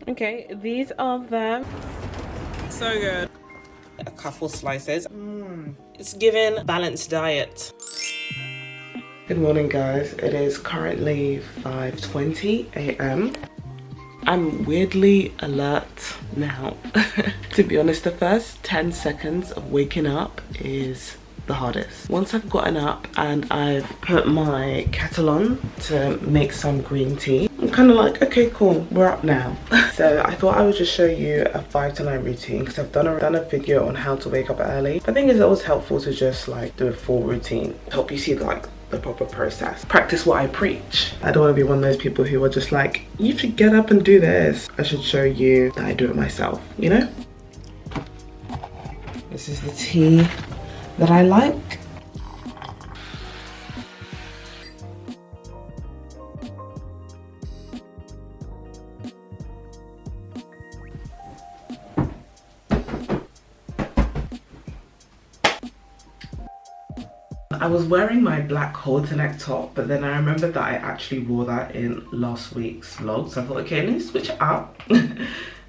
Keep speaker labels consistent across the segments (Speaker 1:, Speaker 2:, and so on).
Speaker 1: Okay, these are them. So good. A couple slices. It's given balanced diet. Good morning, guys. It is currently 5:20 a.m. I'm weirdly alert now. To be honest, the first 10 seconds of waking up is the hardest. Once I've gotten up and I've put my kettle on to make some green tea, I'm kind of like, okay, cool, we're up now. So I thought I would just show you a 5 to 9 routine because I've done a video on how to wake up early. I think it's always helpful to just like do a full routine to help you see like the proper process. Practice what I preach. I don't want to be one of those people who are just like, you should get up and do this. I should show you that I do it myself, you know? This is the tea that I like. I was wearing my black halter neck top, but then I remembered that I actually wore that in last week's vlog, so I thought, okay, let me switch it up.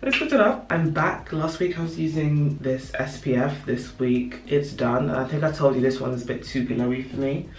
Speaker 1: Let's switch it up. I'm back. Last week I was using this SPF. This week it's done. I think I told you this one is a bit too glowy for me.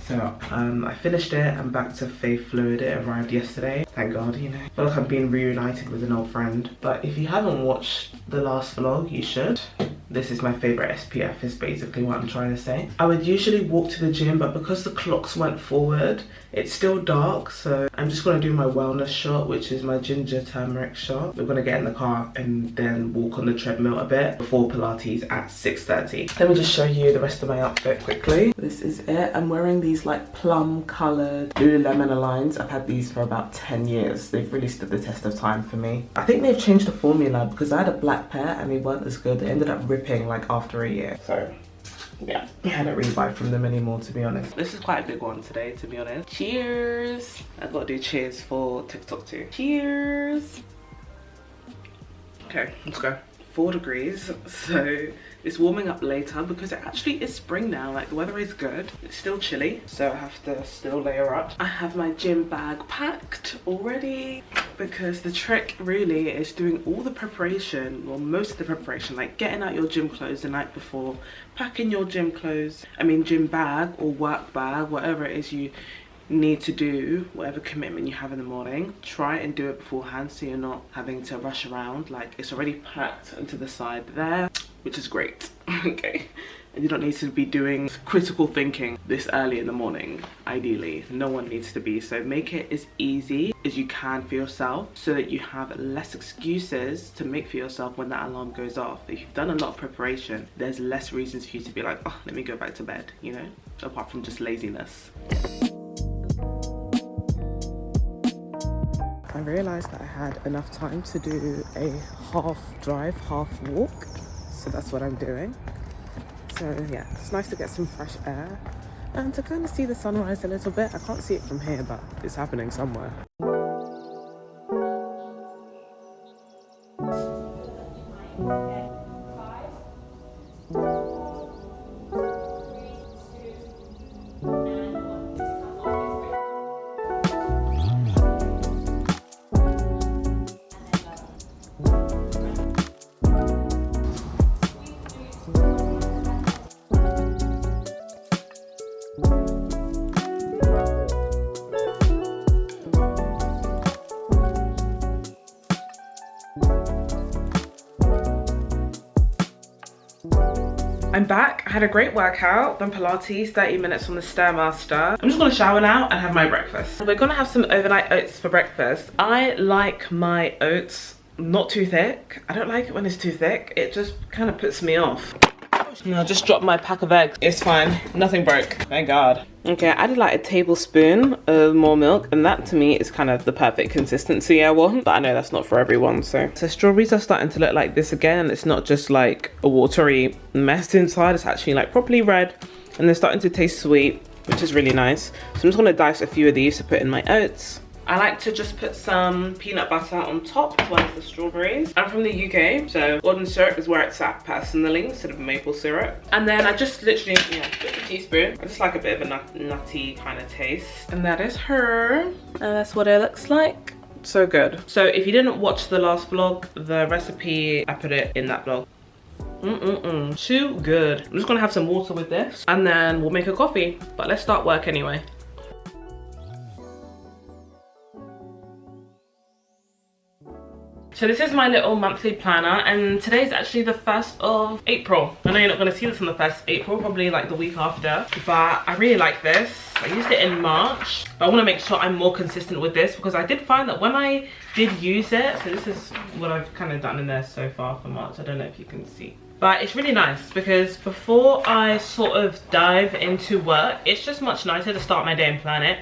Speaker 1: So I finished it. I'm back to Faith Fluid. It arrived yesterday. Thank God, you know. I feel like I've been reunited with an old friend. But if you haven't watched the last vlog, you should. This is my favorite SPF is basically what I'm trying to say. I would usually walk to the gym, but because the clocks went forward, it's still dark. So I'm just gonna do my wellness shot, which is my ginger turmeric shot. We're gonna get in the car and then walk on the treadmill a bit before Pilates at 6:30. Let me just show you the rest of my outfit quickly. This is it. I'm wearing these like plum colored Lululemon Aligns. I've had these for about 10 years. They've really stood the test of time for me. I think they've changed the formula because I had a black pair and they weren't as good. They ended up ripping like after a year. So yeah, I don't really buy from them anymore, to be honest. This is quite a big one today, to be honest. Cheers. I've got to do cheers for TikTok too. Cheers. Okay, let's go. 4 degrees, so it's warming up later because it actually is spring now. Like the weather is good. It's still chilly, so I have to still layer up. I have my gym bag packed already because the trick really is doing all the preparation, well most of the preparation, like getting out your gym clothes the night before, packing your gym clothes, gym bag or work bag, whatever it is you need to do, whatever commitment you have in the morning, try and do it beforehand so you're not having to rush around. Like it's already packed into the side there, which is great. Okay, and you don't need to be doing critical thinking this early in the morning. Ideally no one needs to be, so make it as easy as you can for yourself so that you have less excuses to make for yourself when that alarm goes off. If you've done a lot of preparation, there's less reasons for you to be like, oh, let me go back to bed, you know, apart from just laziness. I realised that I had enough time to do a half drive, half walk. So that's what I'm doing. So yeah, it's nice to get some fresh air and to kind of see the sunrise a little bit. I can't see it from here, but it's happening somewhere. I'm back. I had a great workout, done Pilates, 30 minutes on the Stairmaster. I'm just gonna shower now and have my breakfast. We're gonna have some overnight oats for breakfast. I like my oats not too thick. I don't like it when it's too thick. It just kind of puts me off. I just dropped my pack of eggs. It's fine, nothing broke, thank God. Okay, I added like a tablespoon of more milk, and that to me is kind of the perfect consistency I want, but I know that's not for everyone. So strawberries are starting to look like this again, and it's not just like a watery mess inside, it's actually like properly red, and they're starting to taste sweet, which is really nice. So I'm just gonna dice a few of these to put in my oats. I like to just put some peanut butter on top as well as the strawberries. I'm from the UK, so ordinary syrup is where it's at personally, instead of maple syrup. And then I just literally, put a teaspoon. I just like a bit of a nutty kind of taste. And that is her. And that's what it looks like. So good. So if you didn't watch the last vlog, the recipe, I put it in that vlog. Too good. I'm just gonna have some water with this and then we'll make a coffee, but let's start work anyway. So this is my little monthly planner, and today's actually the 1st of April. I know you're not going to see this on the 1st of April, probably like the week after, but I really like this. I used it in March, but I want to make sure I'm more consistent with this because I did find that when I did use it, so this is what I've kind of done in there so far for March. I don't know if you can see. But it's really nice because before I sort of dive into work, it's just much nicer to start my day and plan it.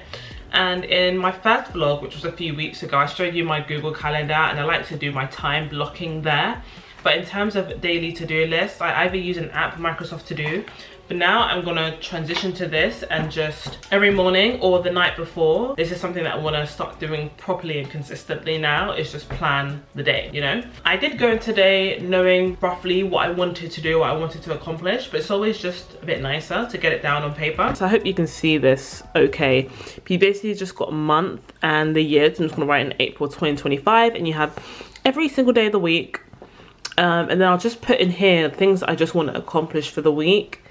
Speaker 1: And in my first vlog, which was a few weeks ago, I showed you my Google Calendar and I like to do my time blocking there. But in terms of daily to-do lists, I either use an app, Microsoft To Do, but now I'm gonna transition to this and just every morning or the night before, this is something that I wanna start doing properly and consistently now, is just plan the day, you know? I did go in today knowing roughly what I wanted to do, what I wanted to accomplish, but it's always just a bit nicer to get it down on paper. So I hope you can see this okay. You basically just got a month and the year, so I'm just gonna write in April 2025, and you have every single day of the week. And then I'll just put in here things I just want to accomplish for the week.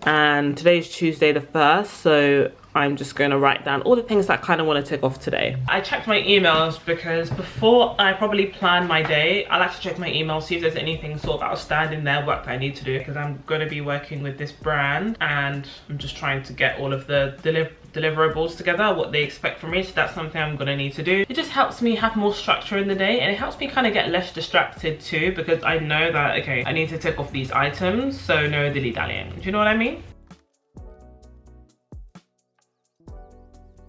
Speaker 1: And today's Tuesday the 1st, so I'm just going to write down all the things that I kind of want to tick off today. I checked my emails because before I probably plan my day, I like to check my emails, see if there's anything sort of outstanding there, work that I need to do, because I'm going to be working with this brand and I'm just trying to get all of the deliverables together, what they expect from me, so that's something I'm gonna need to do. It just helps me have more structure in the day, and it helps me kind of get less distracted too, because I know that, okay, I need to tick off these items, so no dilly-dallying. Do you know what I mean?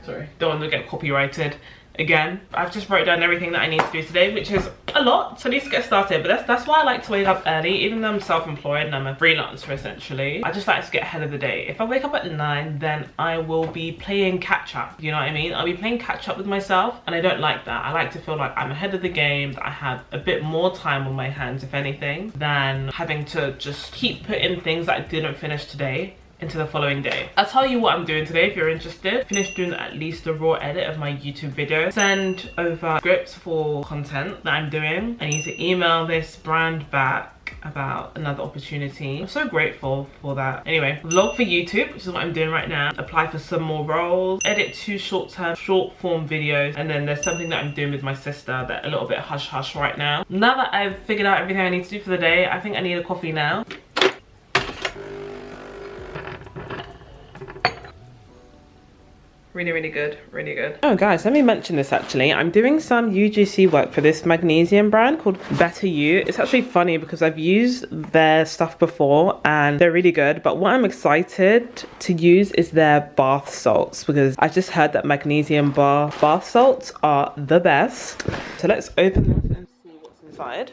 Speaker 1: Sorry, don't want to get copyrighted again. I've just wrote down everything that I need to do today, which is a lot, so I need to get started. But that's why I like to wake up early, even though I'm self-employed and I'm a freelancer essentially. I just like to get ahead of the day. If I wake up at 9, then I will be playing catch up, you know what I mean? I'll be playing catch up with myself, and I don't like that. I like to feel like I'm ahead of the game, that I have a bit more time on my hands, if anything, than having to just keep putting things that I didn't finish today into the following day. I'll tell you what I'm doing today if you're interested. Finish doing at least a raw edit of my YouTube video. Send over scripts for content that I'm doing. I need to email this brand back about another opportunity. I'm so grateful for that. Anyway, vlog for YouTube, which is what I'm doing right now. Apply for some more roles. Edit 2 short form videos. And then there's something that I'm doing with my sister that a little bit hush hush right now. Now that I've figured out everything I need to do for the day, I think I need a coffee now. Really, really good, really good. Oh guys, let me mention this actually. I'm doing some UGC work for this magnesium brand called Better You. It's actually funny because I've used their stuff before and they're really good, but what I'm excited to use is their bath salts, because I just heard that magnesium bath salts are the best. So let's open this and see what's inside.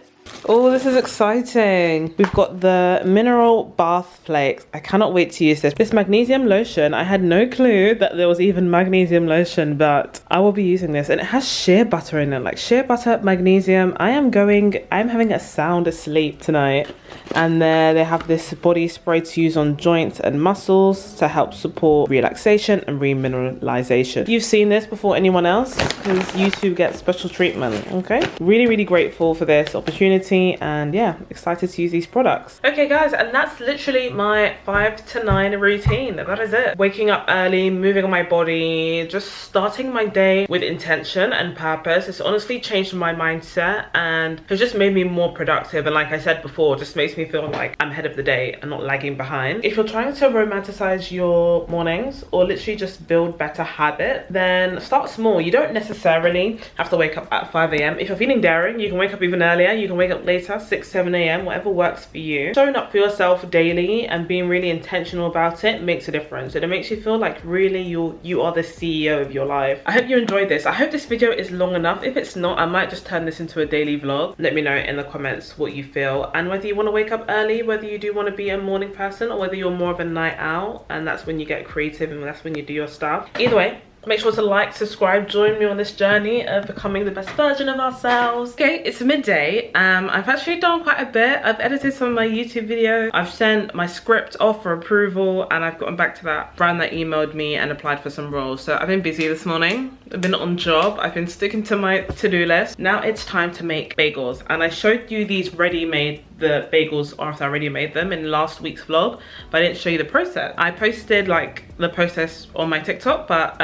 Speaker 1: Oh, this is exciting. We've got the mineral bath flakes. I cannot wait to use this. This magnesium lotion, I had no clue that there was even magnesium lotion, but I will be using this. And it has shea butter in it, like shea butter, magnesium. I'm having a sound asleep tonight. And then they have this body spray to use on joints and muscles to help support relaxation and remineralization. You've seen this before anyone else, because YouTube gets special treatment, okay? Really, really grateful for this opportunity, and yeah, excited to use these products. Okay guys, and that's literally my 5 to 9 routine. That is it. Waking up early, moving on my body, just starting my day with intention and purpose. It's honestly changed my mindset and has just made me more productive, and like I said before, just makes me feel like I'm ahead of the day and not lagging behind. If you're trying to romanticize your mornings or literally just build better habit, then start small. You don't necessarily have to wake up at 5 a.m. If you're feeling daring, you can wake up even earlier. You can wake up later, 6, 7 a.m, whatever works for you. Showing up for yourself daily and being really intentional about it makes a difference, and it makes you feel like really you are the CEO of your life. I hope you enjoyed this. I hope this video is long enough. If it's not, I might just turn this into a daily vlog. Let me know in the comments what you feel, and whether you want to wake up early, whether you do want to be a morning person, or whether you're more of a night owl and that's when you get creative and that's when you do your stuff. Either way, make sure to like, subscribe, join me on this journey of becoming the best version of ourselves. Okay, it's midday. I've actually done quite a bit. I've edited some of my YouTube videos. I've sent my script off for approval, and I've gotten back to that brand that emailed me and applied for some roles. So I've been busy this morning. I've been on job. I've been sticking to my to-do list. Now it's time to make bagels. And I showed you these ready-made, the bagels after I already made them in last week's vlog, but I didn't show you the process. I posted like the process on my TikTok, but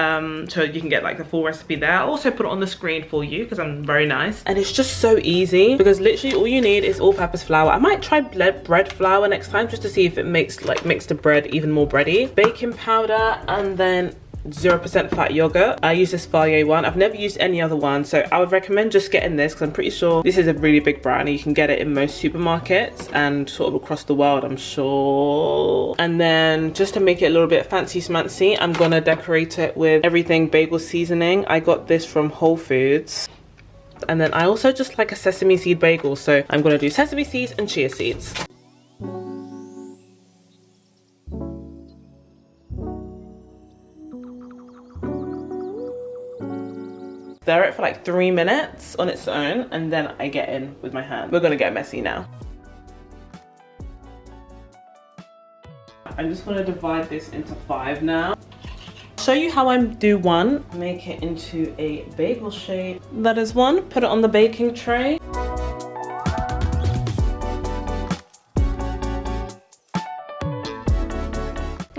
Speaker 1: so you can get like the full recipe there. I also put it on the screen for you because I'm very nice. And it's just so easy because literally all you need is all-purpose flour. I might try bread flour next time just to see if it makes the bread even more bready. Baking powder, and then 0% fat yogurt. I use this Faye one. I've never used any other one, so I would recommend just getting this because I'm pretty sure this is a really big brand and you can get it in most supermarkets and sort of across the world, I'm sure. And then just to make it a little bit fancy smancy, I'm gonna decorate it with everything bagel seasoning. I got this from Whole Foods. And then I also just like a sesame seed bagel, so I'm gonna do sesame seeds and chia seeds. Stir it for like 3 minutes on its own, and then I get in with my hand. We're gonna get messy now. I'm just gonna divide this into 5 now. Show you how I do one. Make it into a bagel shape. That is one. Put it on the baking tray.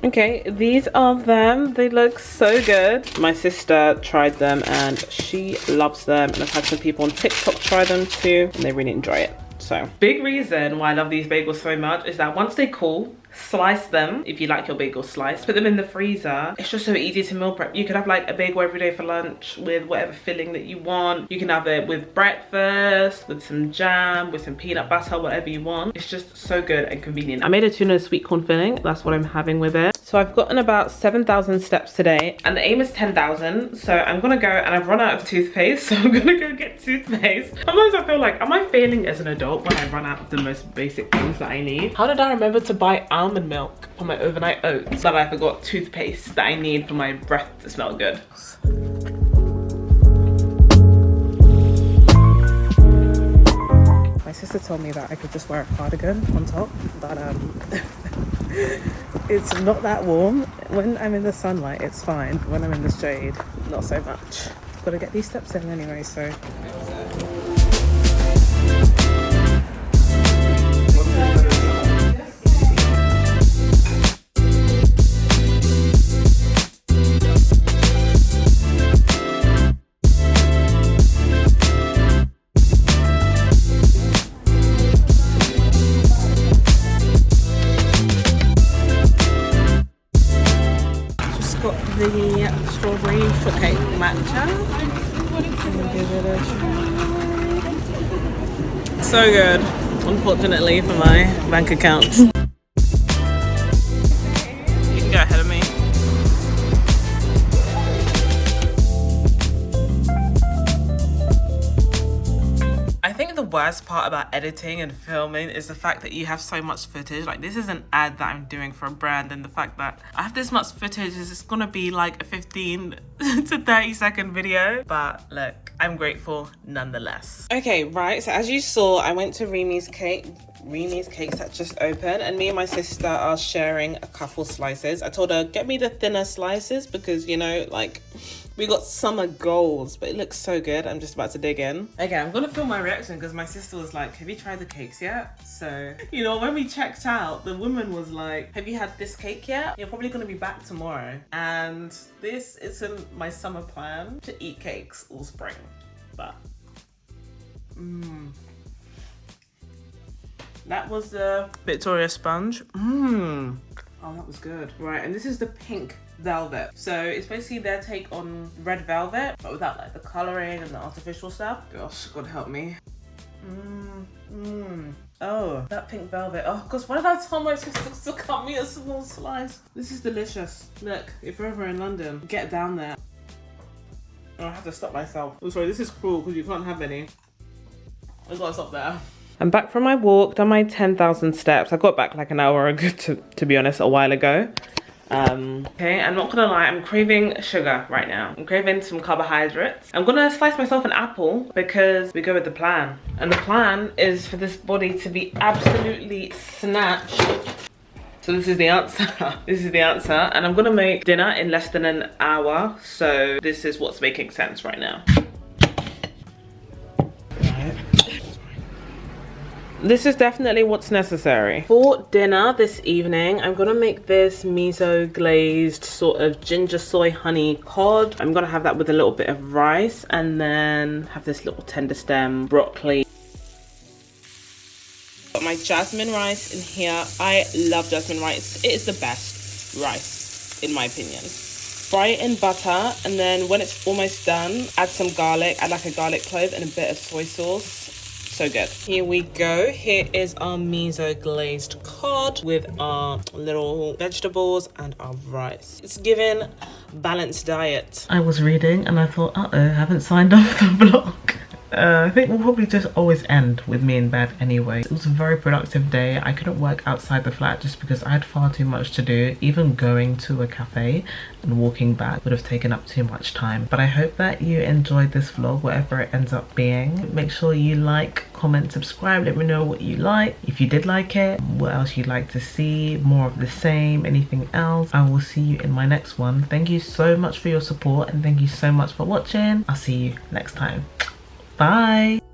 Speaker 1: Okay, these are them. They look so good. My sister tried them and she loves them, and I've had some people on TikTok try them too and they really enjoy it. So big reason why I love these bagels so much is that once they cool, slice them if you like your bagels sliced, put them in the freezer. It's just so easy to meal prep. You could have like a bagel every day for lunch with whatever filling that you want. You can have it with breakfast, with some jam, with some peanut butter, whatever you want. It's just so good and convenient. I made a tuna sweet corn filling. That's what I'm having with it. So I've gotten about 7,000 steps today and the aim is 10,000. So I'm gonna go, and I've run out of toothpaste, so I'm gonna go get toothpaste. Sometimes I feel like, am I failing as an adult when I run out of the most basic things that I need? How did I remember to buy almond milk for my overnight oats, but I forgot toothpaste that I need for my breath to smell good? My sister told me that I could just wear a cardigan on top, but it's not that warm. When I'm in the sunlight, it's fine. But when I'm in the shade, not so much. Gotta get these steps in anyway, so. The strawberry shortcake matcha. Give it a try. So good, unfortunately for my bank account. You can go ahead of me. I think the worst part about editing and filming is the fact that you have so much footage. Like, this is an ad that I'm doing for a brand, and the fact that I have this much footage is it's gonna be like a 15 to 30 second video, but look, I'm grateful nonetheless. Okay, right, so as you saw, I went to Remy's Cakes that just opened, and me and my sister are sharing a couple slices. I told her, get me the thinner slices because, you know, like, we got summer goals, but it looks so good. I'm just about to dig in. Okay, I'm gonna film my reaction because my sister was like, have you tried the cakes yet? So, you know, when we checked out, the woman was like, have you had this cake yet? You're probably gonna be back tomorrow. And this isn't my summer plan to eat cakes all spring, but that was the Victoria sponge. Oh, that was good. Right, and this is the pink velvet. So it's basically their take on red velvet, but without like the coloring and the artificial stuff. Gosh, God help me. Oh, that pink velvet. Oh, gosh, why did I tell my sister to cut me a small slice? This is delicious. Look, if you're ever in London, get down there. Oh, I have to stop myself. Oh, sorry, this is cruel because you can't have any. I've got to stop there. I'm back from my walk, done my 10,000 steps. I got back like an hour ago, to be honest, a while ago. Okay, I'm not gonna lie, I'm craving sugar right now. I'm craving some carbohydrates. I'm gonna slice myself an apple because we go with the plan. And the plan is for this body to be absolutely snatched So this is the answer. This is the answer. And I'm gonna make dinner in less than an hour. So this is what's making sense right now. This is definitely what's necessary. For dinner this evening, I'm gonna make this miso glazed sort of ginger soy honey cod. I'm gonna have that with a little bit of rice and then have this little tender stem broccoli. Got my jasmine rice in here. I love jasmine rice. It is the best rice, in my opinion. Fry it in butter, and then when it's almost done, add some garlic. Add like a garlic clove and a bit of soy sauce. So good. Here we go. Here is our miso glazed cod with our little vegetables and our rice. It's given balanced diet. I was reading and I thought, uh-oh, I haven't signed off the vlog. I think we'll probably just always end with me in bed anyway. It was a very productive day. I couldn't work outside the flat just because I had far too much to do. Even going to a cafe and walking back would have taken up too much time. But I hope that you enjoyed this vlog, whatever it ends up being. Make sure you like, comment, subscribe. Let me know what you like. If you did like it, what else you'd like to see, more of the same, anything else. I will see you in my next one. Thank you so much for your support and thank you so much for watching. I'll see you next time. Bye.